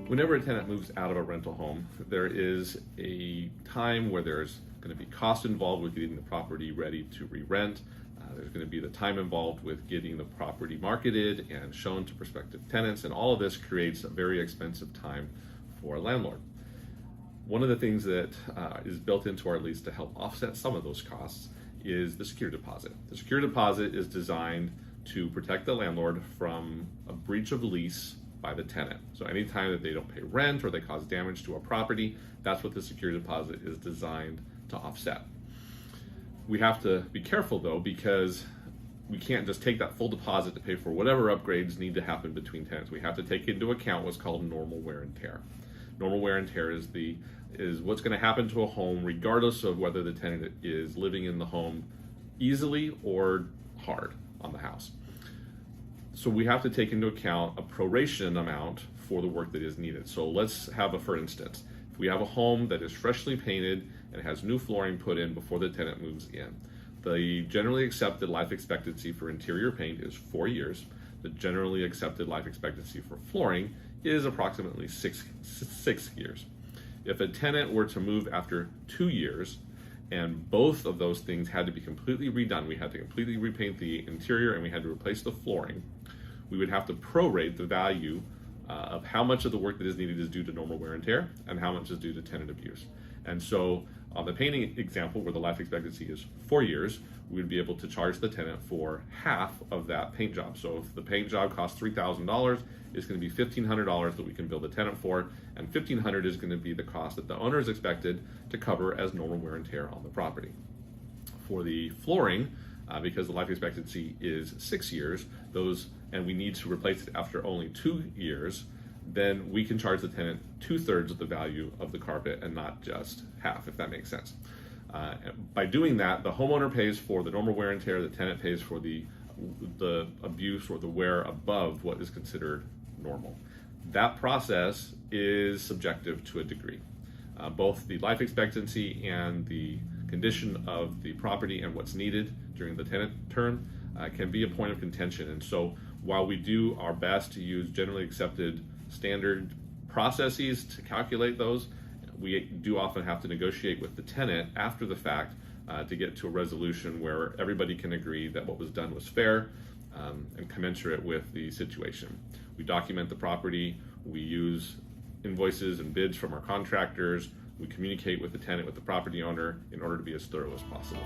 Whenever a tenant moves out of a rental home, there is a time where there's going to be cost involved with getting the property ready to re-rent. There's going to be the time involved with getting the property marketed and shown to prospective tenants, and all of this creates a very expensive time for a landlord. One of the things that is built into our lease to help offset some of those costs is the security deposit. The security deposit is designed to protect the landlord from a breach of lease by the tenant. So anytime that they don't pay rent or they cause damage to a property, that's what the security deposit is designed to offset. We have to be careful though, because we can't just take that full deposit to pay for whatever upgrades need to happen between tenants. We have to take into account what's called normal wear and tear. Normal wear and tear is what's going to happen to a home regardless of whether the tenant is living in the home easily or hard on the house. So we have to take into account a proration amount for the work that is needed. So let's have a for instance. If we have a home that is freshly painted and has new flooring put in before the tenant moves in, the generally accepted life expectancy for interior paint is 4 years. The generally accepted life expectancy for flooring is approximately six years. If a tenant were to move after 2 years and both of those things had to be completely redone, we had to completely repaint the interior and we had to replace the flooring, we would have to prorate the value of how much of the work that is needed is due to normal wear and tear and how much is due to tenant abuse. And so on the painting example where the life expectancy is 4 years, we would be able to charge the tenant for half of that paint job. So if the paint job costs $3,000, it's going to be $1,500 that we can bill the tenant for, and $1,500 is going to be the cost that the owner is expected to cover as normal wear and tear on the property. For the flooring, because the life expectancy is 6 years, and we need to replace it after only 2 years, then we can charge the tenant 2/3 of the value of the carpet and not just half, if that makes sense. By doing that, the homeowner pays for the normal wear and tear, the tenant pays for the abuse or the wear above what is considered normal. That process is subjective to a degree. Both the life expectancy and the condition of the property and what's needed during the tenant term can be a point of contention. And so while we do our best to use generally accepted standard processes to calculate those, we do often have to negotiate with the tenant after the fact to get to a resolution where everybody can agree that what was done was fair and commensurate with the situation. We document the property, we use invoices and bids from our contractors, we communicate with the tenant, with the property owner in order to be as thorough as possible.